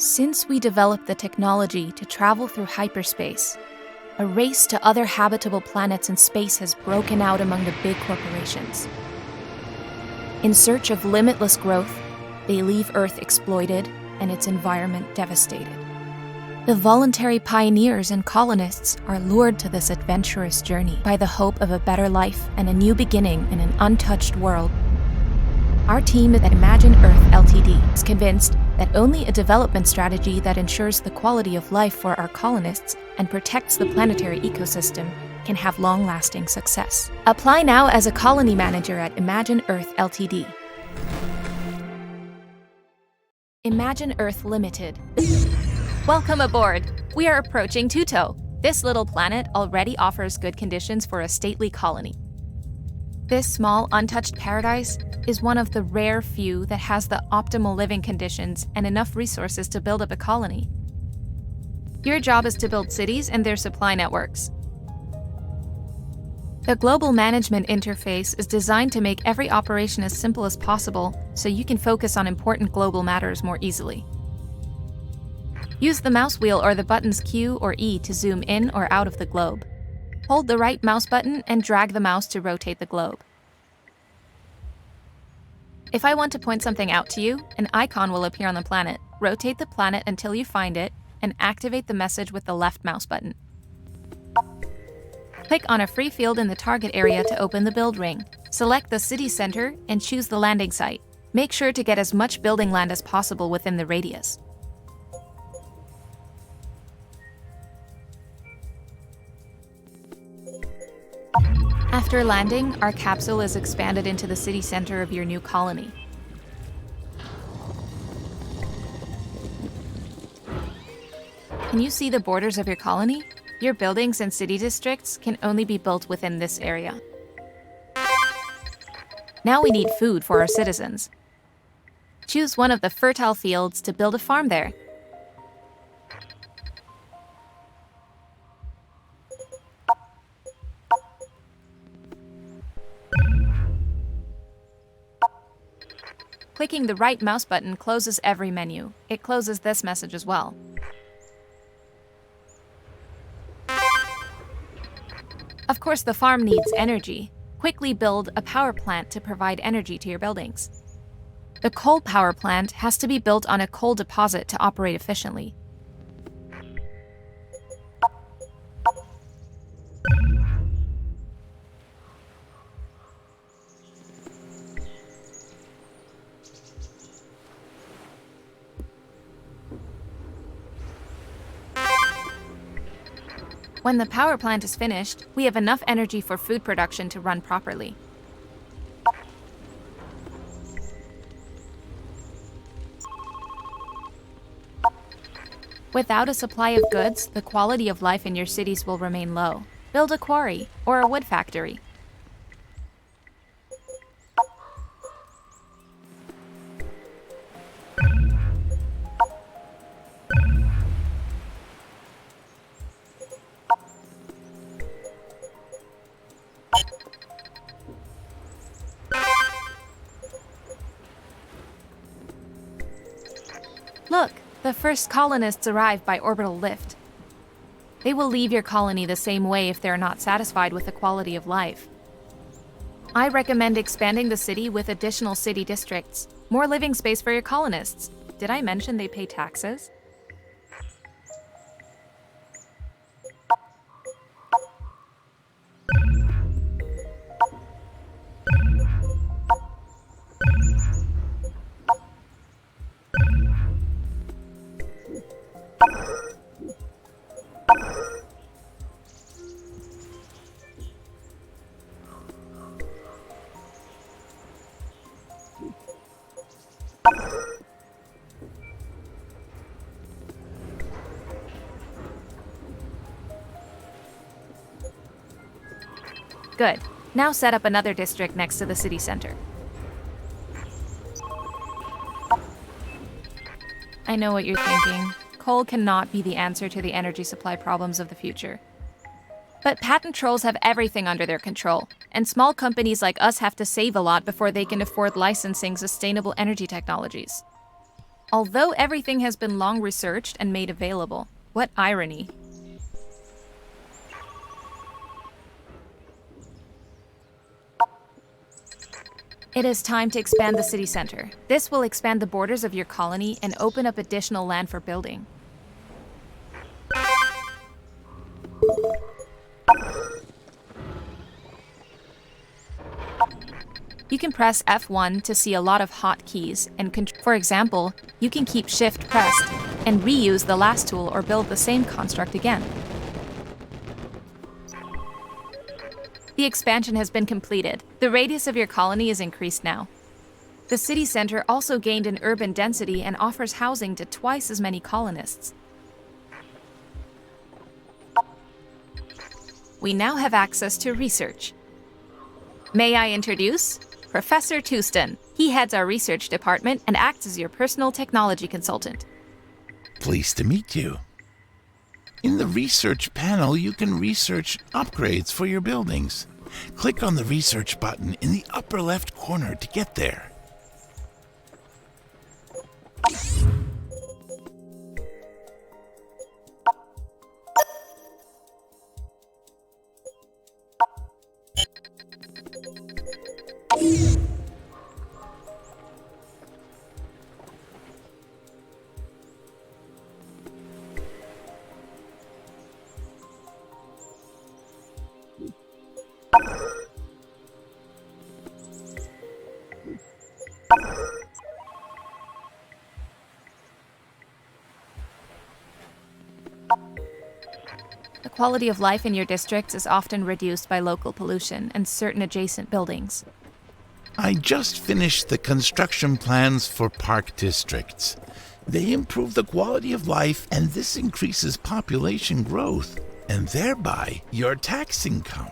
Since we developed the technology to travel through hyperspace, a race to other habitable planets in space has broken out among the big corporations. In search of limitless growth, they leave Earth exploited and its environment devastated. The voluntary pioneers and colonists are lured to this adventurous journey by the hope of a better life and a new beginning in an untouched world. Our team at Imagine Earth Ltd. is convinced that only a development strategy that ensures the quality of life for our colonists and protects the planetary ecosystem can have long-lasting success. Apply now as a colony manager at Imagine Earth Ltd. Imagine Earth Limited. Welcome aboard! We are approaching Tuto. This little planet already offers good conditions for a stately colony. This small, untouched paradise is one of the rare few that has the optimal living conditions and enough resources to build up a colony. Your job is to build cities and their supply networks. The global management interface is designed to make every operation as simple as possible so you can focus on important global matters more easily. Use the mouse wheel or the buttons Q or E to zoom in or out of the globe. Hold the right mouse button and drag the mouse to rotate the globe. If I want to point something out to you, an icon will appear on the planet. Rotate the planet until you find it and activate the message with the left mouse button. Click on a free field in the target area to open the build ring. Select the city center and choose the landing site. Make sure to get as much building land as possible within the radius. After landing, our capsule is expanded into the city center of your new colony. Can you see the borders of your colony? Your buildings and city districts can only be built within this area. Now we need food for our citizens. Choose one of the fertile fields to build a farm there. Clicking the right mouse button closes every menu. It closes this message as well. Of course, the farm needs energy. Quickly build a power plant to provide energy to your buildings. The coal power plant has to be built on a coal deposit to operate efficiently. When the power plant is finished, we have enough energy for food production to run properly. Without a supply of goods, the quality of life in your cities will remain low. Build a quarry or a wood factory. Look, the first colonists arrive by orbital lift. They will leave your colony the same way if they're not satisfied with the quality of life. I recommend expanding the city with additional city districts, more living space for your colonists. Did I mention they pay taxes? Good. Now set up another district next to the city center. I know what you're thinking. Coal cannot be the answer to the energy supply problems of the future. But patent trolls have everything under their control, and small companies like us have to save a lot before they can afford licensing sustainable energy technologies. Although everything has been long researched and made available. What irony. It is time to expand the city center. This will expand the borders of your colony and open up additional land for building. You can press F1 to see a lot of hotkeys, and for example, you can keep Shift pressed and reuse the last tool or build the same construct again. The expansion has been completed. The radius of your colony is increased now. The city center also gained in urban density and offers housing to twice as many colonists. We now have access to research. May I introduce Professor Tustin. He heads our research department and acts as your personal technology consultant. Pleased to meet you. In the research panel, you can research upgrades for your buildings. Click on the research button in the upper left corner to get there. The quality of life in your districts is often reduced by local pollution and certain adjacent buildings. I just finished the construction plans for park districts. They improve the quality of life, and this increases population growth, and thereby your tax income.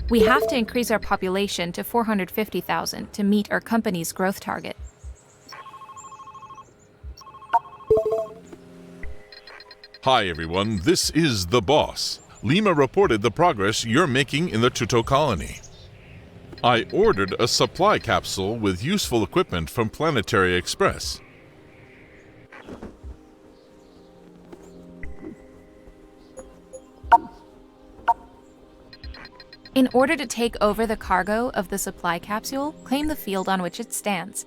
We have to increase our population to 450,000 to meet our company's growth target. Hi everyone, this is the boss. Lima reported the progress you're making in the Tuto colony. I ordered a supply capsule with useful equipment from Planetary Express. In order to take over the cargo of the supply capsule, claim the field on which it stands.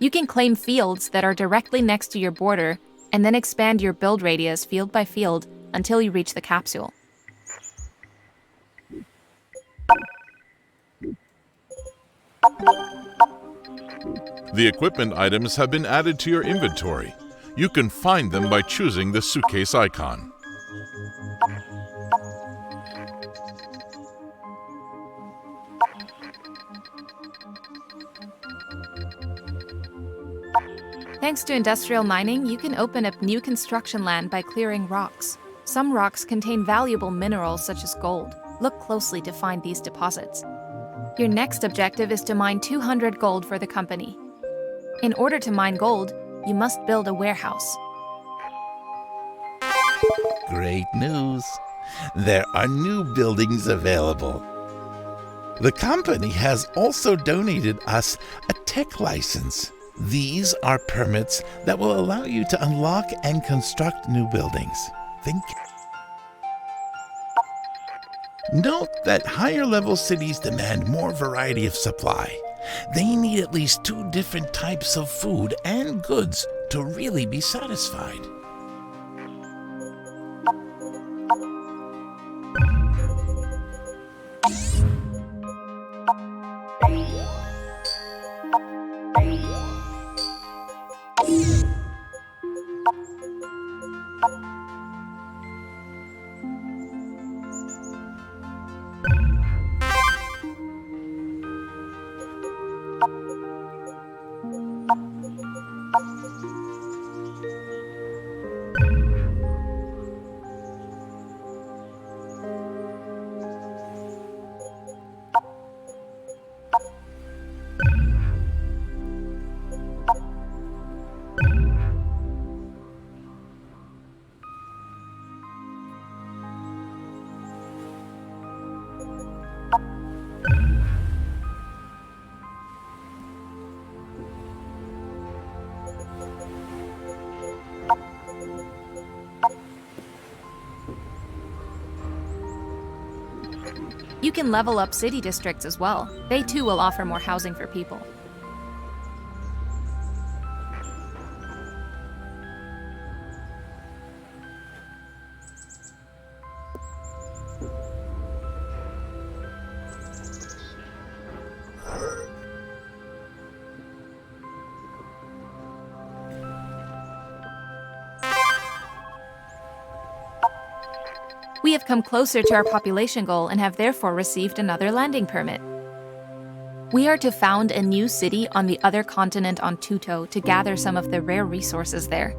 You can claim fields that are directly next to your border and then expand your build radius field by field until you reach the capsule. The equipment items have been added to your inventory. You can find them by choosing the suitcase icon. Thanks to industrial mining, you can open up new construction land by clearing rocks. Some rocks contain valuable minerals such as gold. Look closely to find these deposits. Your next objective is to mine 200 gold for the company. In order to mine gold, you must build a warehouse. Great news! There are new buildings available. The company has also donated us a tech license. These are permits that will allow you to unlock and construct new buildings. Think. Note that higher-level cities demand more variety of supply. They need at least 2 different types of food and goods to really be satisfied. You can level up city districts as well. They too will offer more housing for people. We have come closer to our population goal and have therefore received another landing permit. We are to found a new city on the other continent on Tuto to gather some of the rare resources there.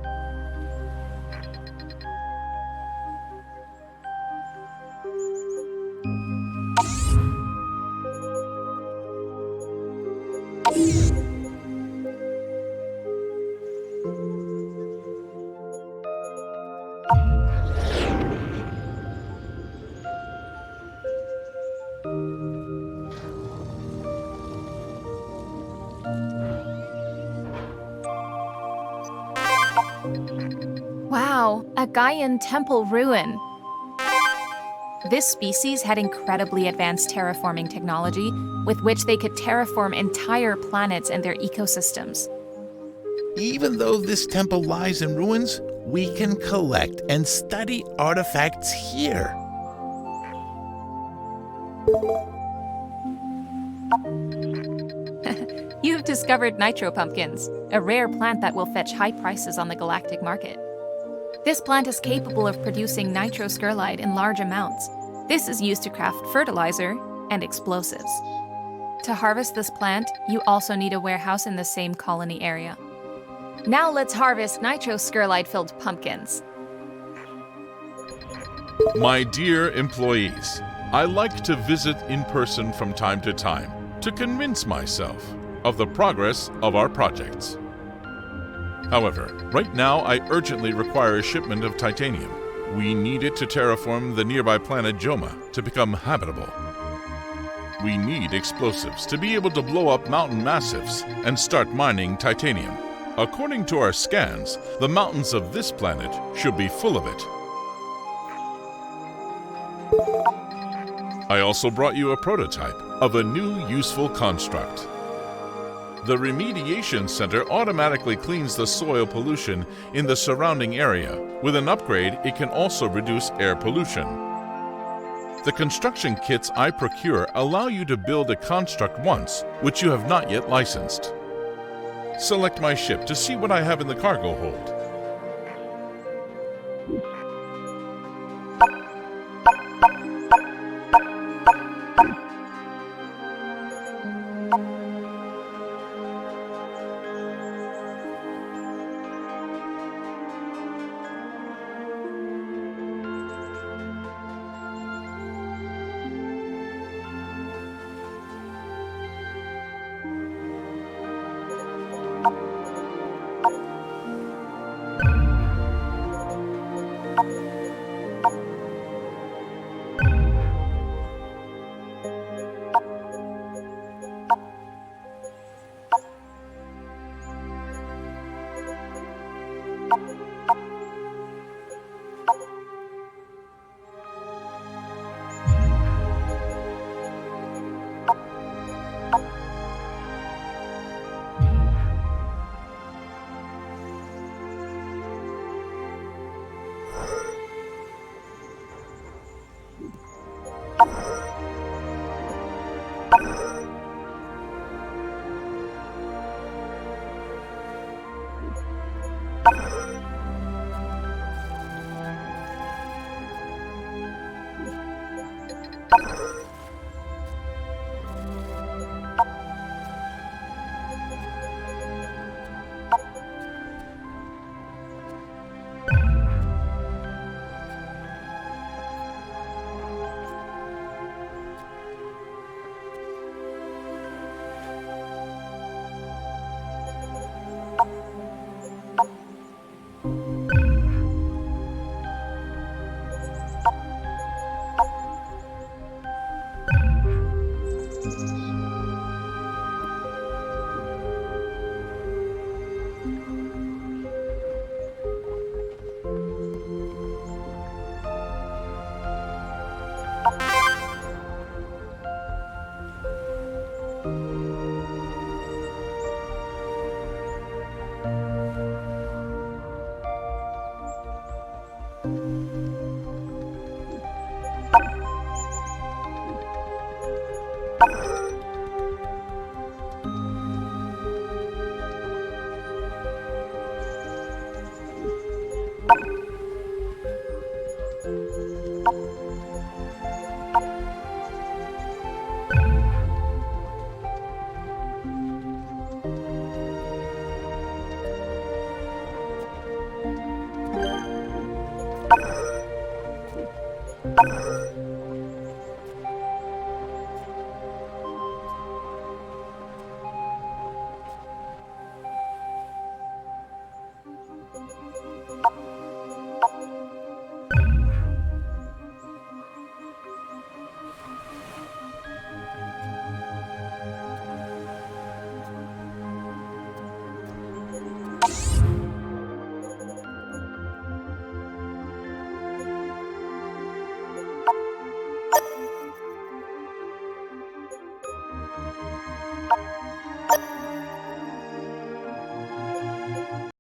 Wow, a Gaian temple ruin. This species had incredibly advanced terraforming technology, with which they could terraform entire planets and their ecosystems. Even though this temple lies in ruins, we can collect and study artifacts here. You've discovered nitro pumpkins, a rare plant that will fetch high prices on the galactic market. This plant is capable of producing nitroscurlide in large amounts. This is used to craft fertilizer and explosives. To harvest this plant, you also need a warehouse in the same colony area. Now let's harvest nitroscurlide-filled pumpkins. My dear employees, I like to visit in person from time to time to convince myself of the progress of our projects. However, right now I urgently require a shipment of titanium. We need it to terraform the nearby planet Joma to become habitable. We need explosives to be able to blow up mountain massifs and start mining titanium. According to our scans, the mountains of this planet should be full of it. I also brought you a prototype of a new useful construct. The Remediation Center automatically cleans the soil pollution in the surrounding area. With an upgrade, it can also reduce air pollution. The construction kits I procure allow you to build a construct once, which you have not yet licensed. Select my ship to see what I have in the cargo hold.